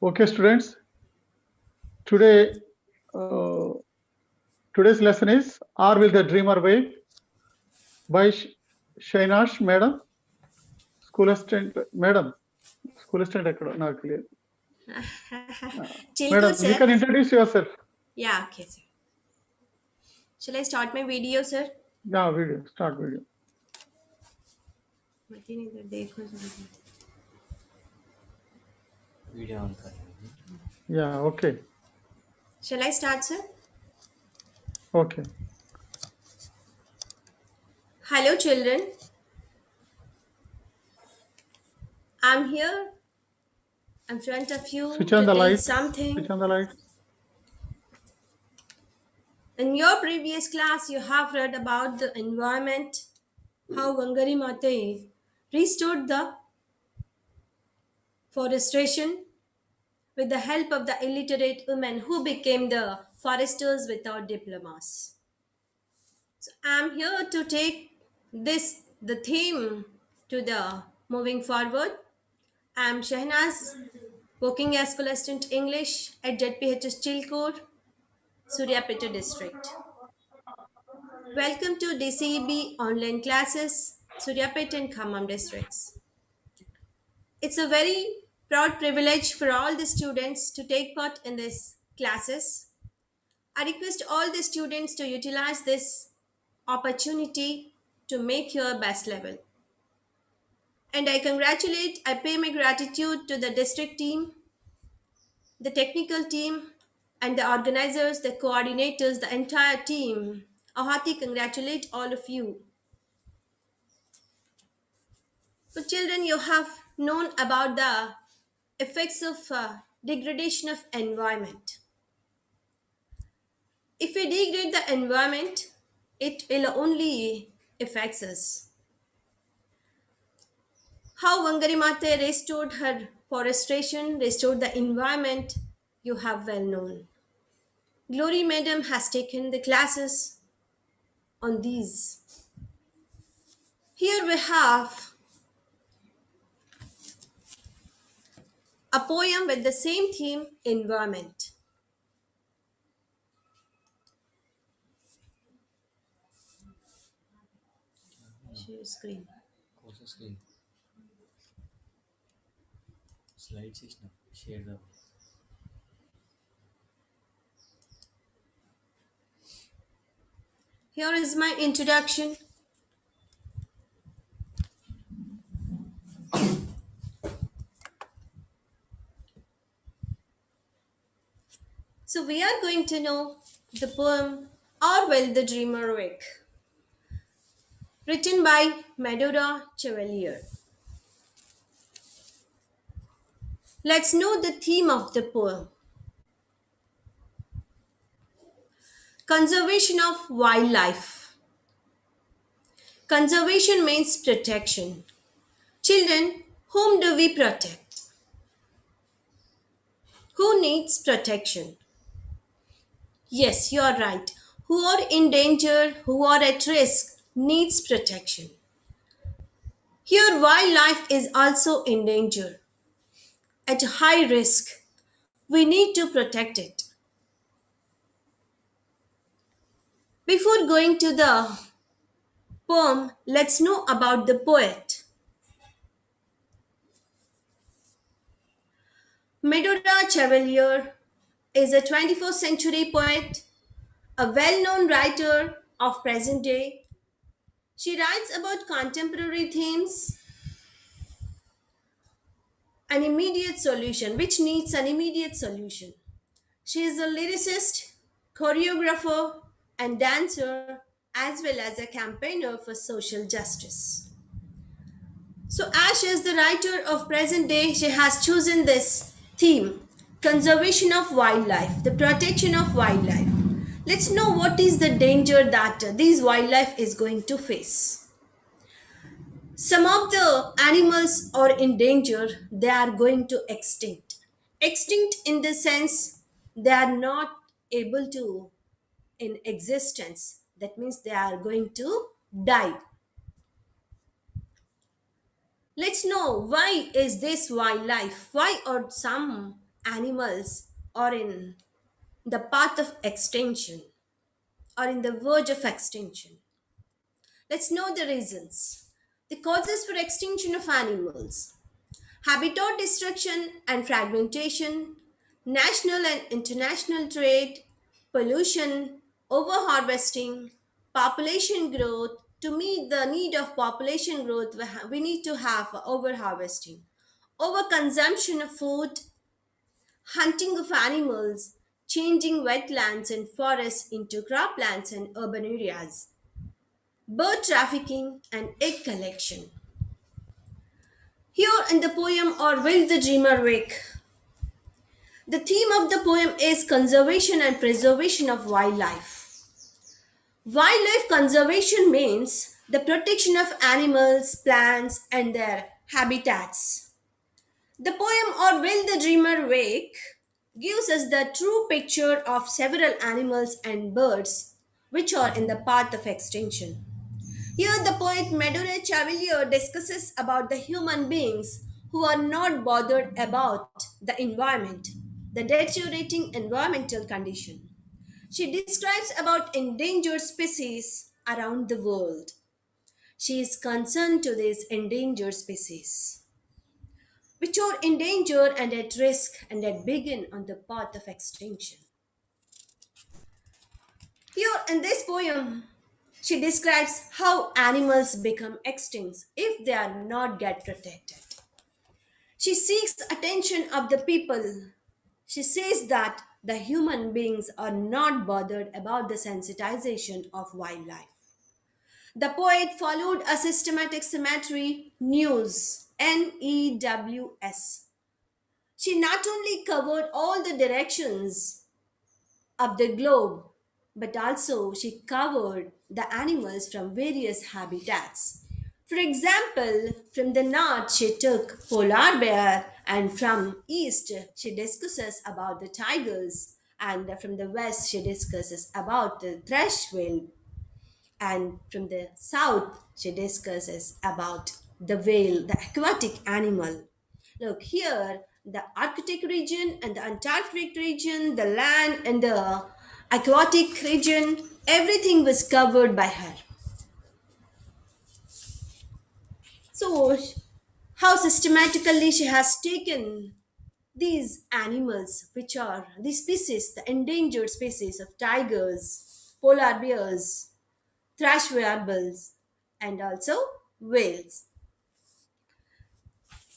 Okay, students. Today, uh, today's lesson is "Or Will the Dreamer Wait" by Shainash, Madam, School Assistant, Madam, School Assistant. Not clear. Chilkur, Madam, you sir. can introduce yourself. Yeah, okay, sir. Shall I start my video, sir? Yeah, video. Start video. मत ही नहीं कर, देखो जरा। Video on कर रहे हैं। Yeah, okay, Shall I start, sir? okay. Hello, children. I'm here in front of you Switch to on the tell light. something. Switch on the light. In your previous class, you have read about the environment, how Wangari Mate restored the forestation with the help of the illiterate women who became the foresters without diplomas. So I'm here to take the theme to the moving forward. I'm Shehnaz, working as school assistant English at ZPHS Chilkur, Suryapeta district. Welcome to DCEB online classes, Suryapeta and Khammam districts. It's a very proud privilege for all the students to take part in these classes. I request all the students to utilize this opportunity to make your best level. And I pay my gratitude to the district team, the technical team, and the organizers, the coordinators, the entire team. A hearty congratulate all of you. So, children, you have known about the effects of degradation of environment. If we degrade the environment, it will only affect us. How Wangari Mate restored her forestation, restored the environment, you have well known. Glory Madam has taken the classes on these. Here we have a poem with the same theme, environment. Share screen. कौन सा screen slides इस ना share the Here is my introduction. So we are going to know the poem Or Will the Dreamer Wake, written by Medora Chevalier. Let's know the theme of the poem. Conservation of wildlife. Conservation means protection. Children, whom do we protect? Who needs protection? Yes, you are right. Who are in danger, who are at risk, needs protection. Here, wildlife is also in danger, at high risk. We need to protect it. Before going to the poem, let's know about the poet. Medora Chevalier is a 21st century poet, a well known writer of present day. She writes about contemporary themes, an immediate solution, which needs an immediate solution. She is a lyricist, choreographer, and dancer, as well as a campaigner for social justice. So, as she is the writer of present day, she has chosen this theme, conservation of wildlife, the protection of wildlife. Let's know what is the danger that this wildlife is going to face. Some of the animals are in danger, they are going to extinct. Extinct in the sense they are not able to in existence. That means they are going to die. Let's know why is this wildlife? Why are some animals are in the path of extinction or in the verge of extinction. Let's know the reasons. The causes for extinction of animals: habitat destruction and fragmentation, national and international trade, pollution, overharvesting, population growth. To meet the need of population growth, we need to have overharvesting, overconsumption of food, hunting of animals, changing wetlands and forests into croplands and urban areas, bird trafficking, and egg collection. Here in the poem Or Will the Dreamer Wake, the theme of the poem is conservation and preservation of wildlife. Wildlife conservation means the protection of animals, plants, and their habitats. The poem Or Will the Dreamer Wake gives us the true picture of several animals and birds which are in the path of extinction. Here, the poet Medora Chevalier discusses about the human beings who are not bothered about the environment, the deteriorating environmental condition. She describes about endangered species around the world. She is concerned to these endangered species, which are endangered and at risk and that begin on the path of extinction. Here in this poem, she describes how animals become extinct if they are not get protected. She seeks attention of the people. She says that the human beings are not bothered about the sensitization of wildlife. The poet followed a systematic symmetry, news, NEWS. She not only covered all the directions of the globe, but also she covered the animals from various habitats. For example, from the north she took polar bear, and from east she discusses about the tigers, and from the west she discusses about the thrush-bill, and from the south she discusses about the whale, the aquatic animal. Look here, the Arctic region and the Antarctic region, the land and the aquatic region, everything was covered by her. So, how systematically she has taken these animals, which are these species, the endangered species of tigers, polar bears, thrush warbles, and also whales.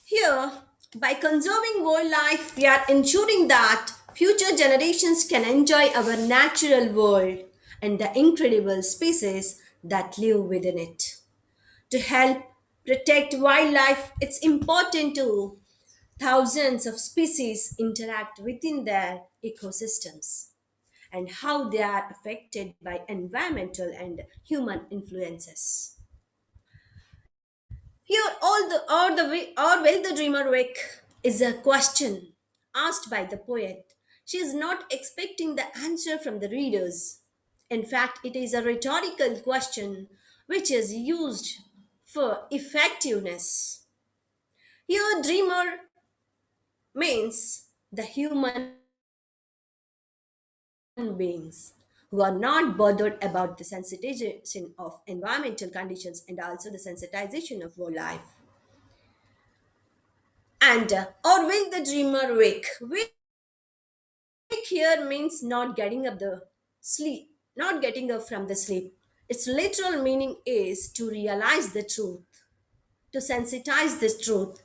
Here, by conserving wildlife, we are ensuring that future generations can enjoy our natural world and the incredible species that live within it. To help protect wildlife, it's important to thousands of species interact within their ecosystems and how they are affected by environmental and human influences. Here, or will the dreamer wake is a question asked by the poet. She is not expecting the answer from the readers. In fact, it is a rhetorical question which is used for effectiveness. Here, dreamer means the human beings who are not bothered about the sensitization of environmental conditions and also the sensitization of wildlife. And or will the dreamer wake? Wake here means not getting up the sleep, not getting up from the sleep. Its literal meaning is to realize the truth, to sensitize the truth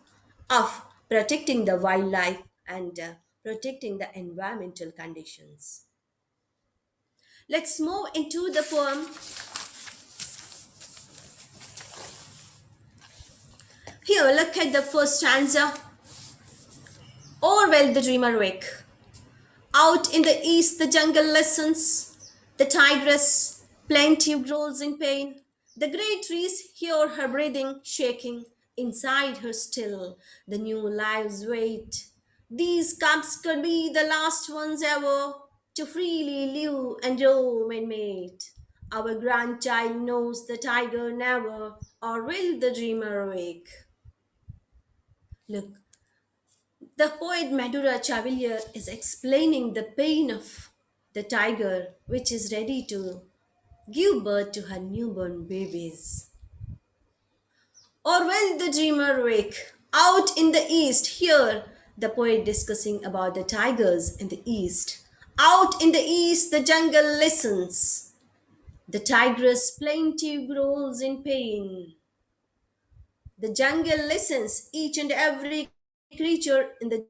of protecting the wildlife and protecting the environmental conditions. Let's move into the poem. Here, look at the first stanza. Or will the dreamer wake? Out in the east, the jungle listens. The tigress plaintive rolls in pain. The great trees hear her breathing shaking. Inside her still, the new lives wait. These cubs could be the last ones ever to freely live and roam and mate. Our grandchild knows the tiger never, or will the dreamer awake? Look, The poet Medora Chevalier is explaining the pain of the tiger which is ready to give birth to her newborn babies. Or will the dreamer wake? Out in the east, here the poet discussing about the tigers in the east. Out in the east, the jungle listens. The tigress plaintive growls in pain. The jungle listens, each and every creature in the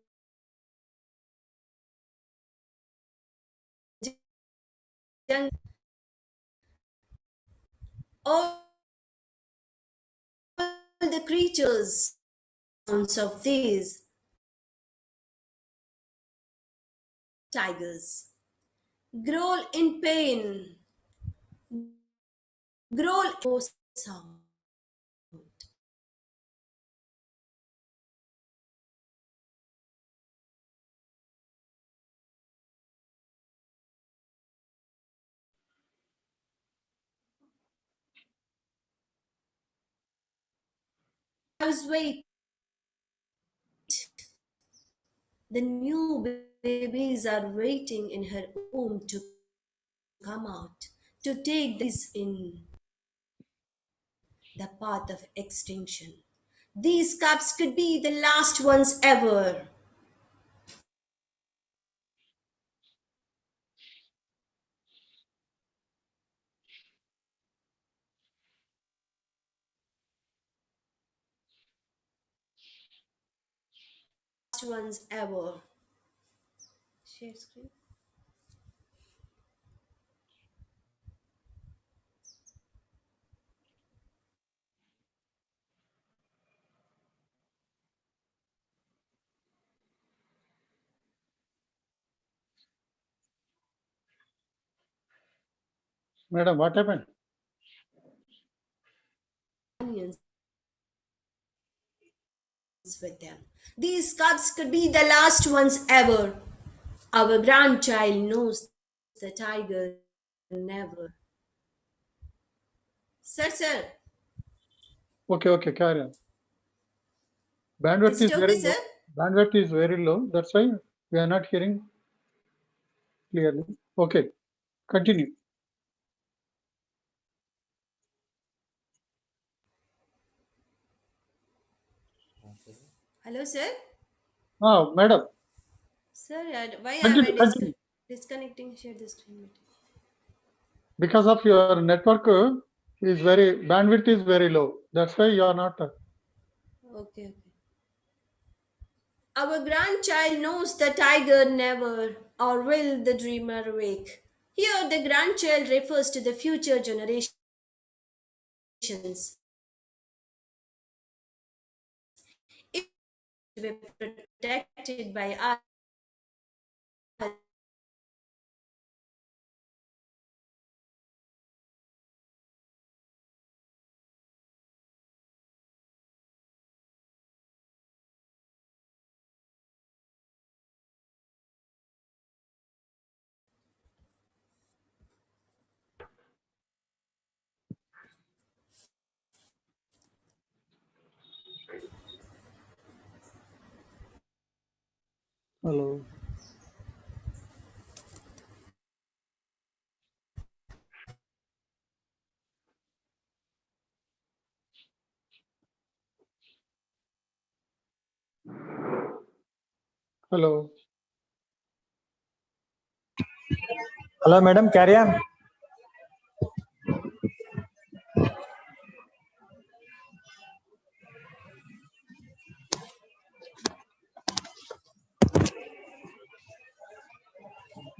jungle. All the creatures, sounds of these tigers, growl in pain, growl in sound. I was wait. The new babies are waiting in her womb to come out, to take this in the path of extinction. These cubs could be the last ones ever. Last ones ever. Share screen. Madam, what happened? Onions with them. These cubs could be the last ones ever. Our grandchild knows the tiger never. Sir, Okay, carry on. Bandwidth is is it okay, very sir? low. Bandwidth is very low. That's why we are not hearing clearly. Okay, continue. Okay. Hello, sir. Madam, Sir, why am I continue. disconnecting? Share the screen. Because of your network is very bandwidth is very low. That's why you are not. Okay. Our grandchild knows the tiger never, or will the dreamer wake. Here, the grandchild refers to the future generations. If to be protected by us, Hello. Hello. Hello, madam. Carry on.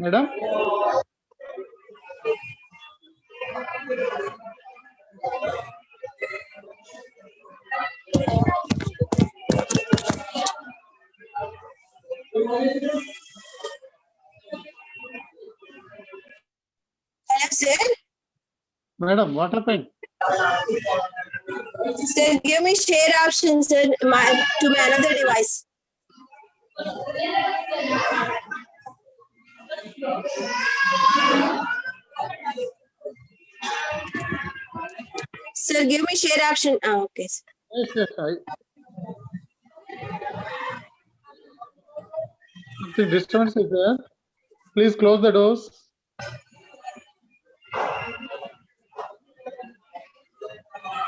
Madam, hello, sir. madam, what happened? Sir, give me share option, sir, to my another device. Sir, give me share option. Okay. Sir. Yes, Something disturbance is there. Please close the doors.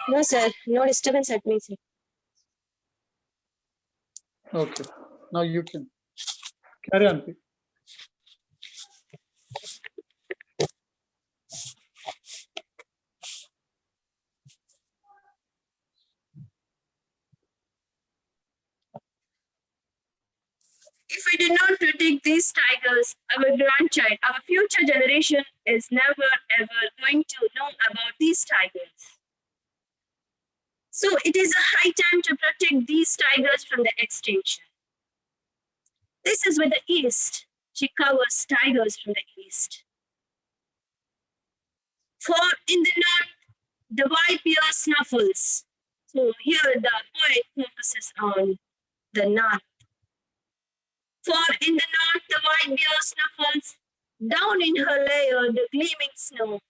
No, sir. No disturbance at me, sir. Okay. Now you can carry on. Please. If we do not protect these tigers, our grandchild, our future generation is never ever going to know about these tigers. So it is a high time to protect these tigers from the extinction. This is with the East. She covers tigers from the East. For in the North, the white bear snuffles. So here the poet focuses on the North. For in the North, the white bear snuffles. Down in her lair, the gleaming snow.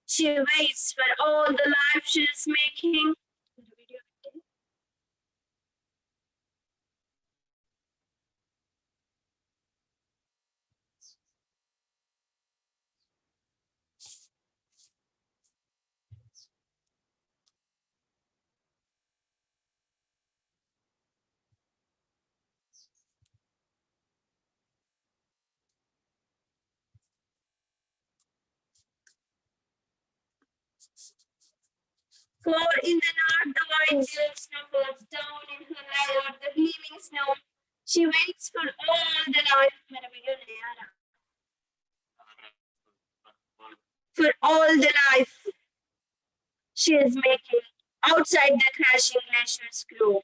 She waits for all the life she is making. For in the North, the white bear snuffles. Down in her lair, the gleaming snow. She waits for all the life. For all the life she is making outside the crashing glaciers glow.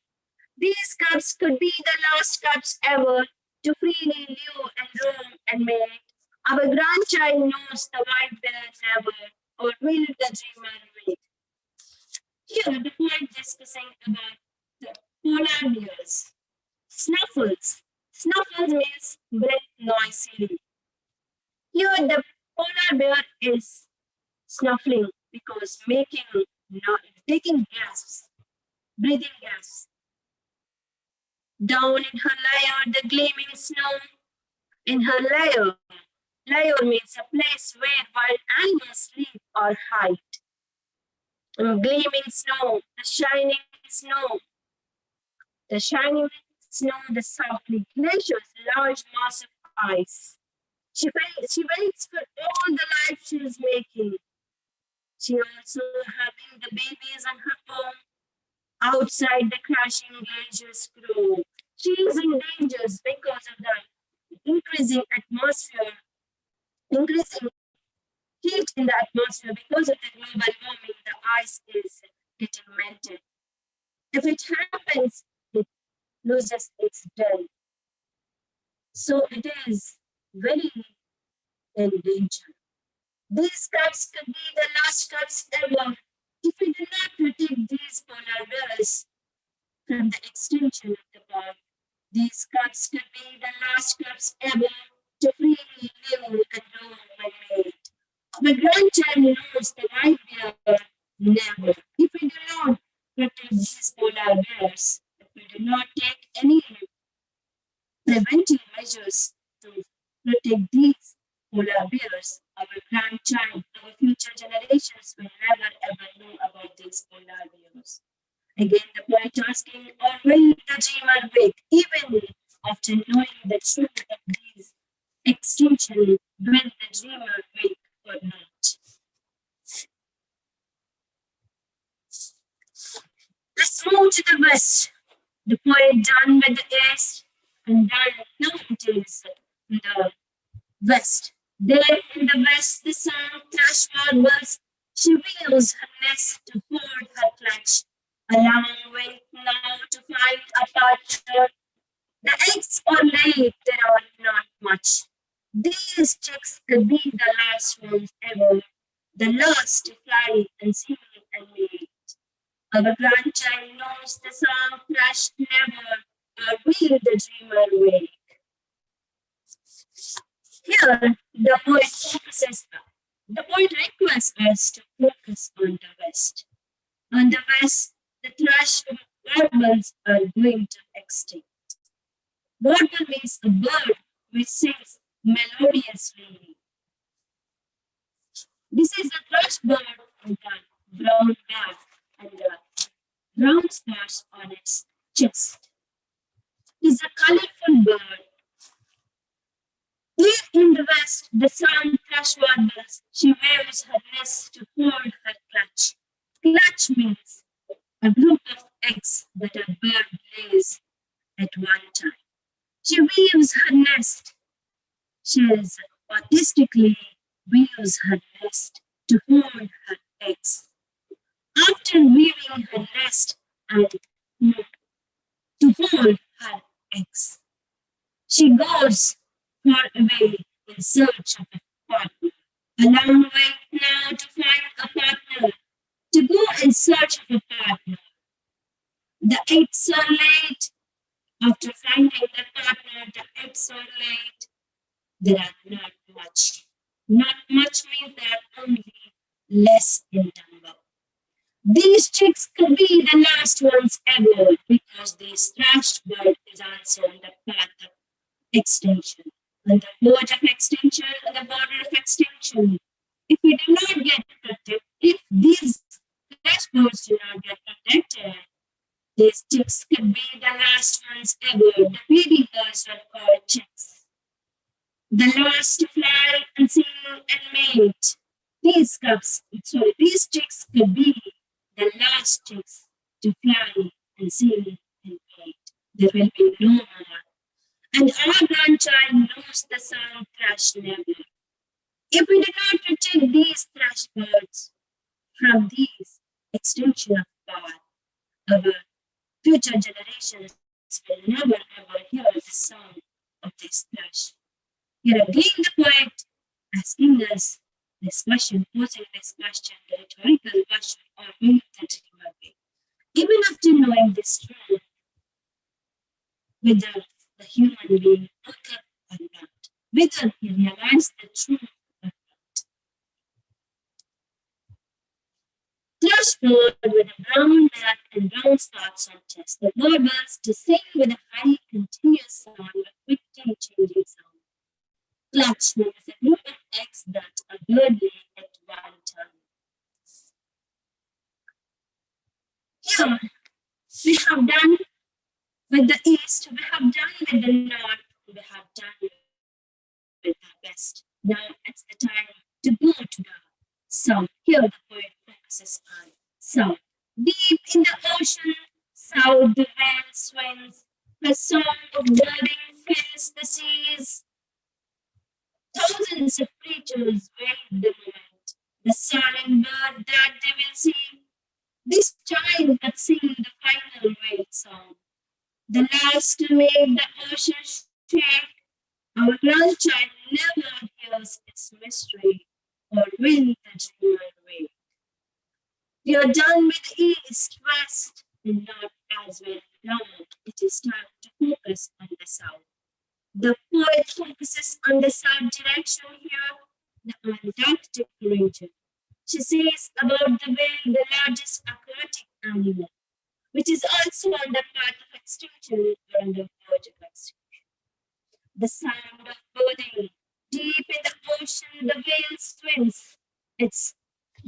These cups could be the last cups ever to freely live and roam and mate. Our grandchild knows the white bear never, or will the dreamer wait. Here, the poet discussing about the polar bears. Snuffles. Snuffles means breathe noisily. Here, the polar bear is snuffling because taking gasps, breathing gasps. Down in her lair, the gleaming snow. In her lair, lair means a place where wild animals sleep or hide. Gleaming snow, the shining snow. The shining snow, the softly glaciers, large mass of ice. She waits for all the life she is making. She also having the babies on her own. Outside the crashing glaciers grow. She is in danger because of the increasing heat in the atmosphere. Because of the global warming, the ice is getting melted. If it happens, it loses its depth. So it is very in danger. These cups could be the last cups ever if we do not protect these polar bears from the extinction of the world. These cups could be the last cups ever to freely live and roam and mate. The grandchild knows the white bear never. If we do not protect these polar bears, if we do not take any preventive measures to protect these polar bears, our grandchild, our future generations will never ever know about these polar bears. Again, the poet asking, or will the dreamer wake, even after knowing the truth of these extinction, will the dreamer wake or not? Let's move to the west. The poet done with the east, and then now it is in the west. There in the west, the sun thrush warbles. She wheels her nest to hold her clutch. A long wait now to find a partner. The eggs are laid, there are not much. These chicks could be the last ones ever, the last to fly and sing and mate. Our grandchild knows the song thrush never, or will the dreamer wake. Here, the poet requests us to focus on the West. On the West, the thrush warbles are going to extinct. Warble means a bird which sings melodiously. This is a thrush bird with a brown back and brown spots on its chest. It is a colorful bird. Here in the west, the sun thrush warbles. She waves her nest to hold her clutch. Clutch means a group of eggs that a bird lays at one time. She weaves her nest. She is artistically weaves her nest to hold her eggs. After weaving her nest and to hold her eggs, she goes far away in search of a partner. A long way now to find a partner, to go in search of a partner. The eggs are laid. After finding the partner, the eggs are laid. There are not much. Not much means there are only less in number. These chicks could be the last ones ever because this thrush bird is also on the path of extinction. On the verge of extinction, on the border of extinction. If we do not get protected, if these thrush birds do not get protected, these chicks could be the last ones ever. The baby girls are called chicks. The last to fly and sing and mate. These chicks could be the last chicks to fly and sing and mate. There will be no more. And our grandchild knows the song thrush never. If we do not protect these thrush birds from these extinction of power, our future generations will never ever hear the song of this thrush. Here again the poet asking us this question, posing this question, the rhetorical question, or will the dreamer be? Even after knowing this truth, whether the human being woke up or not, whether he realized the truth or not. Thrush bird with a brown back and brown spots on chest. The warbles to sing with a high continuous sound with quickly changing sound. Clutch means a group of eggs that a bird lays at one time. Here we have done with the east, we have done with the north, we have done with the west. Now it's the time to go to the south. Here the poet focuses on south. Deep in the ocean, south the wind swings. A song of birding fills the seas. Thousands of creatures wait the moment, the silent bird that they will see. This child that sing the final wait song, the last to make the ocean shake. Our grandchild never hears its mystery, or will the dreamer wake. We are done with east, west, and north as well. Now it is time to focus on the south. The poet focuses on the south direction here, the Antarctic region. She says about the whale, the largest aquatic animal, which is also on the path of extinction or on the verge of extinction. The sound of birding. Deep in the ocean, the whale swims. It's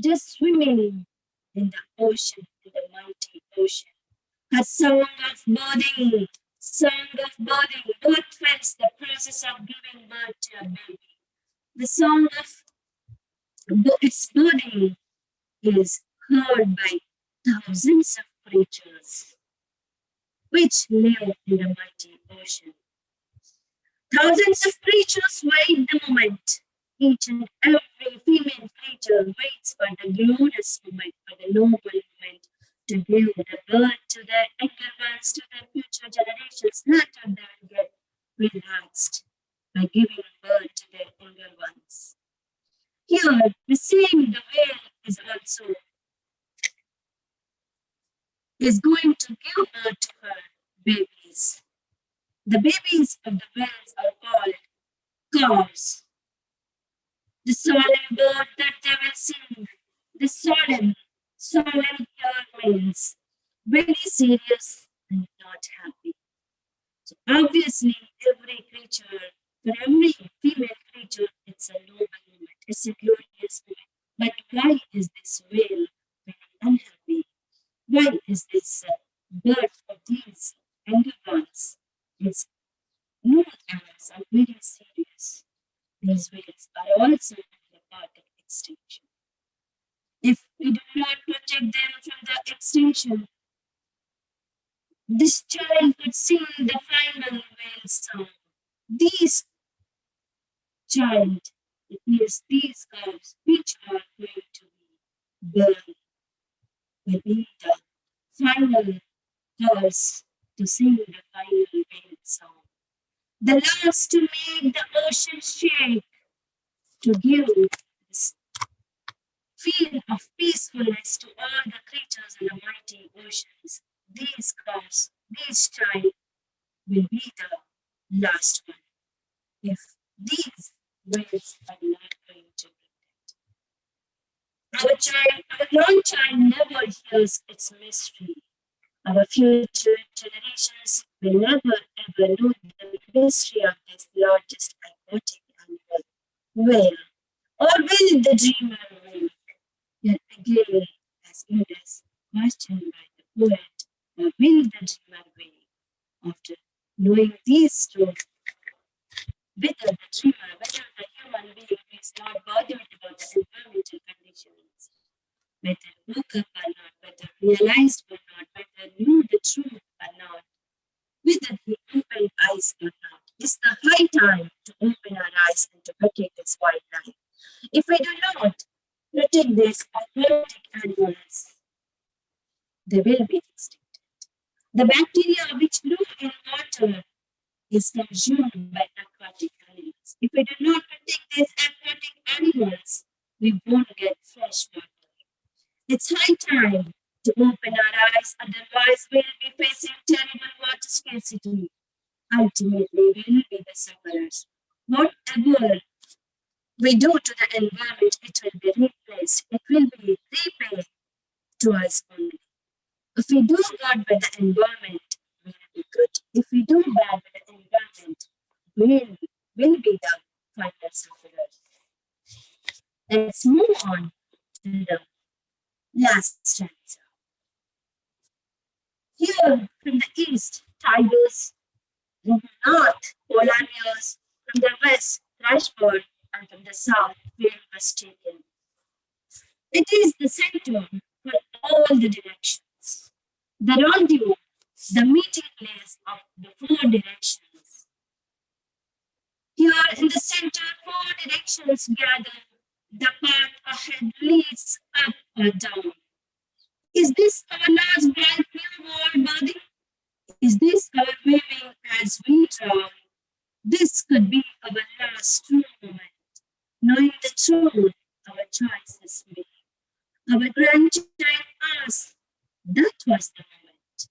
just swimming in the ocean, in the mighty ocean. Her song of birding. Birth fits the process of giving birth to a baby. The song of its birding is heard by thousands of creatures which live in the mighty ocean. Thousands of creatures wait the moment. Each and every female creature waits for the glorious moment, for the noble moment, to give the birth to their younger ones, to their future generations. Let them get relaxed by giving birth to their younger ones. Here, the same the whale is also going to give birth to her babies. The babies of the whales are called calves. The solemn bird that they will sing, the solemn here means very serious and not happy. So obviously, every creature For every female creature, it's a noble moment, it's a glorious moment. But why is this whale feeling unhappy? Why is this birth of these younger ones is known as are very serious? These whales are also the part of extinction. If we do not protect them from the extinction, this child could sing the final whale song. These child, it means these calves, which are going to be born, will be the final calves to sing the final whale song. The last to make the ocean shake, to give this feel of peacefulness to all the creatures in the mighty oceans. These calves, these child will be the last one. If these whales are not going to protect. Our grandchild never hears its mystery. Our future generations will never ever know the mystery of this largest aquatic animal. Well, or will the dreamer wake? Yet again, as good as questioned by the poet, or will the dreamer wake? After knowing these truths, whether the dreamer, whether the human being is not bothered about the environmental conditions, whether woke up or not, whether realized or not, whether knew the truth or not, whether he opened eyes or not. It's the high time to open our eyes and to protect this wildlife. If we do not protect these aquatic animals, they will be extinct. The bacteria which grow in water is consumed by aquatic animals. If we do not protect these aquatic animals, we won't get fresh water. It's high time to open our eyes, otherwise we'll be facing terrible water scarcity. Ultimately, we will be the sufferers. Whatever we do to the environment, it will be replaced. It will be repaid to us only. If we do good with the environment, we will be good. If we do bad with the environment, we will be the final sufferers. Let's move on to the last stanza. Here from the east, tigers, from the north, polar bears, from the west, thrushbird, and from the south, whale was taken. It is the center for all the directions. The rendezvous, the meeting place of the four directions. Here in the center, four directions gather. The path ahead leads up or down. Is this our last bright new world body? Is this our waving as we drown? This could be our last true moment. Knowing the truth, our choice is made. Our grandchild asked, that was the moment.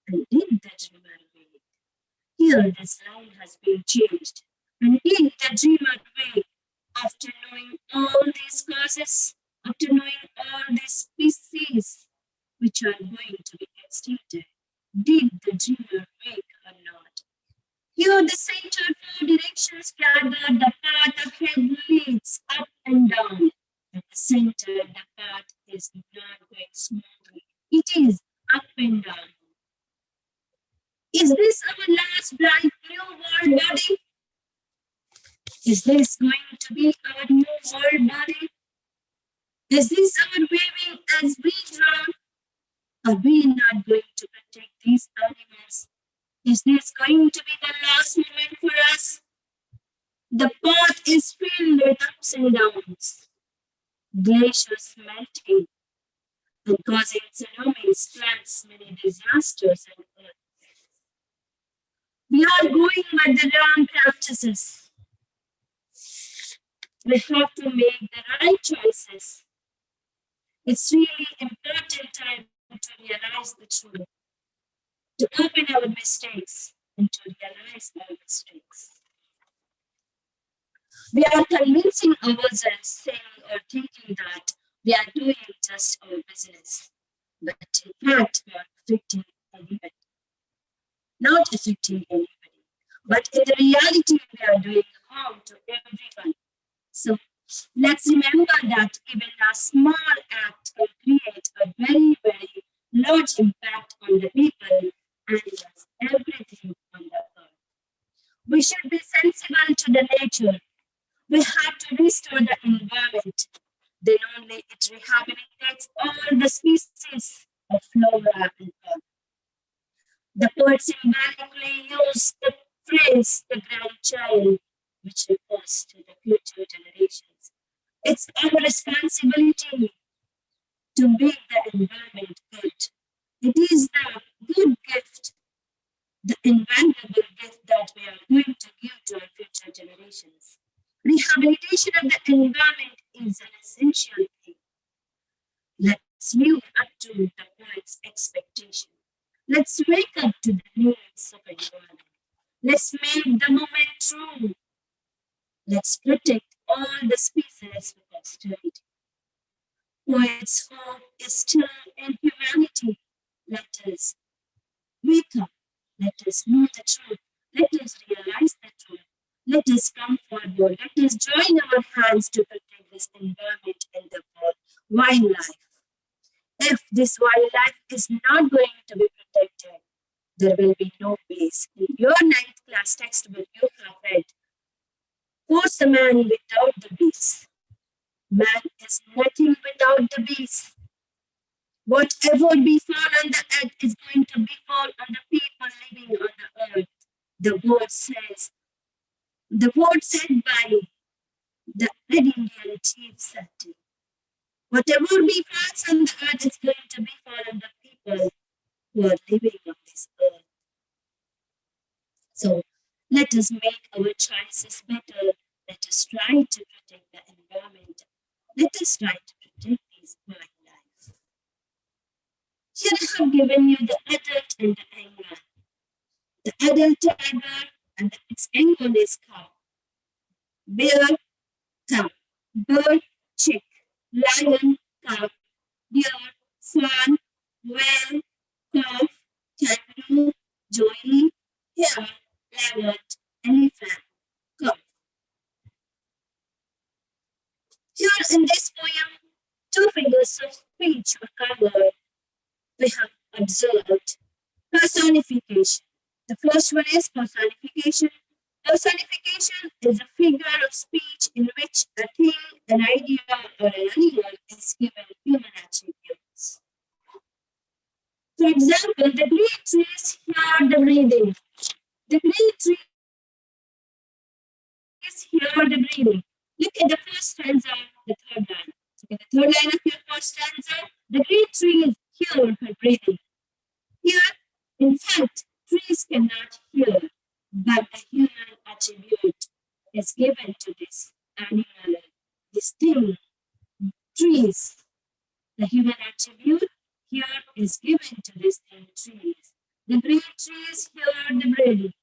And did the dreamer wake? Here this line has been changed. And did the dreamer wake after knowing all these causes, after knowing all these species which are going to be extincted? Did the dreamer wake or not? Here the center four directions gather, the path ahead leads up and down. At the center, the path is not going smoothly. It is up and down. Is this our last bright new world body? Is this going to be our new world body? Is this our waving as we drown? Are we not going to protect these animals? Is this going to be the last moment for us? The path is filled with ups and downs, glaciers melting and causing tsunamis, floods, many disasters on earth. We are going by the wrong practices. We have to make the right choices. It's really important time to realize the truth, to open our mistakes and to realize our mistakes. We are convincing ourselves, saying or thinking that we are doing just our business, but in fact we are affecting anybody. Not affecting anybody, but in the reality we are doing home to everyone. So let's remember that even a small act can create a very, very large impact on the people, animals, everything on the earth. We should be sensible to the nature. We have to restore the environment. Then only it rehabilitates all the species of flora and fauna. The poet symbolically used the phrase the grandchild, which refers to the future generations. It's our responsibility to make the environment good. It is the good gift, the invaluable gift that we are going to give to our future generations. Rehabilitation of the environment is an essential thing. Let's live up to the poet's expectation. Let's wake up to the needs of environment. Let's make the moment true. Let's protect all the species for posterity. Poet's hope is still in humanity. Let us wake up. Let us know the truth. Let us realize the truth. Let us come forward. Let us join our hands to protect this environment and the wildlife. If this wildlife is not going to be protected, there will be no peace. In your 9th class textbook, you have read, who's the man without the beast? Man is nothing without the beast. Whatever befall on the earth is going to befall on the people living on the earth. The word says, the word said by the Red Indian chief Sati. Whatever befalls on the earth is going to befall on the people who are living on this earth. So let us make our choices better. Let us try to protect the environment. Let us try to protect these wildlife. Here I have given you the adult and the young. The adult tiger and its young one is cow. Bear, cow. Bird, chick. Lion, cow. Deer, swan, whale, calf, kangaroo, joey, hare, leopard, elephant, calf. Here in this poem, 2 figures of speech are covered. We have observed personification. The first one is personification. Personification is a figure of speech in which a thing, an idea, or an animal is given human attributes. For example, the green trees hear the breathing. The green trees hear the breathing. Look at the first stanza, the third line. Look at the third line of your first stanza. The green trees hear her breathing. Here, in fact, trees cannot hear, but a human attribute is given to this animal, this thing. Trees. The human attribute here is given to this thing, trees. The green trees hear the breathing.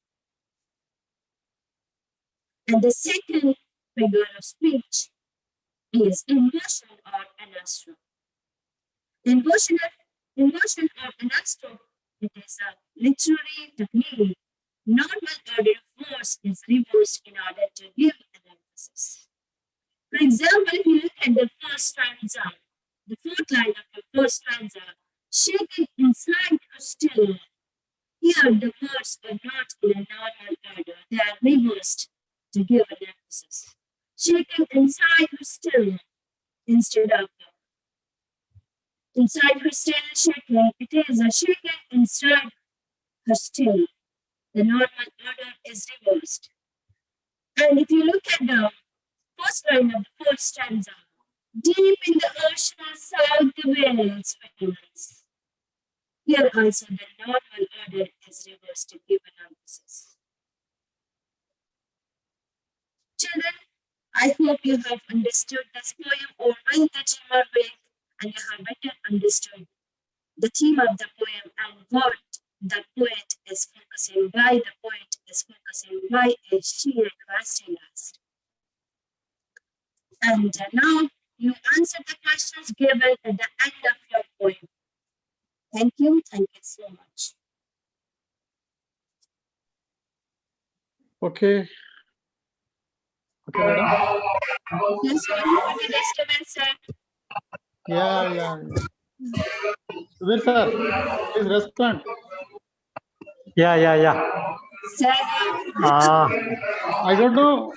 And the second figure of speech is inversion or anastro. Inversion or anastro, it is a literary technique. Normal order force is reversed in order to give an emphasis. For example, if you look at the first stanza, the fourth line of the first stanza, shaking inside her still. Here the words are not in a normal order, they are reversed to give an emphasis. Shaking inside her still instead of inside her still shaking, it is a shaking inside her still. The normal order is reversed. And if you look at the first line of the fourth stanza, deep in the ocean south the whale swims. Here also the normal order is reversed to give an emphasis. Children, I hope you have understood this poem or when the dreamer wake, and you have better understood the theme of the poem and what the poet is focusing, why the poet is focusing, why is she requesting us. And now you answer the questions given at the end of your poem. Thank you so much. Okay. Okay, madam. Yes, sorry for the disturbance, sir. Yeah. Subir sir, please respond. Yeah. Sir, Uh, I don't know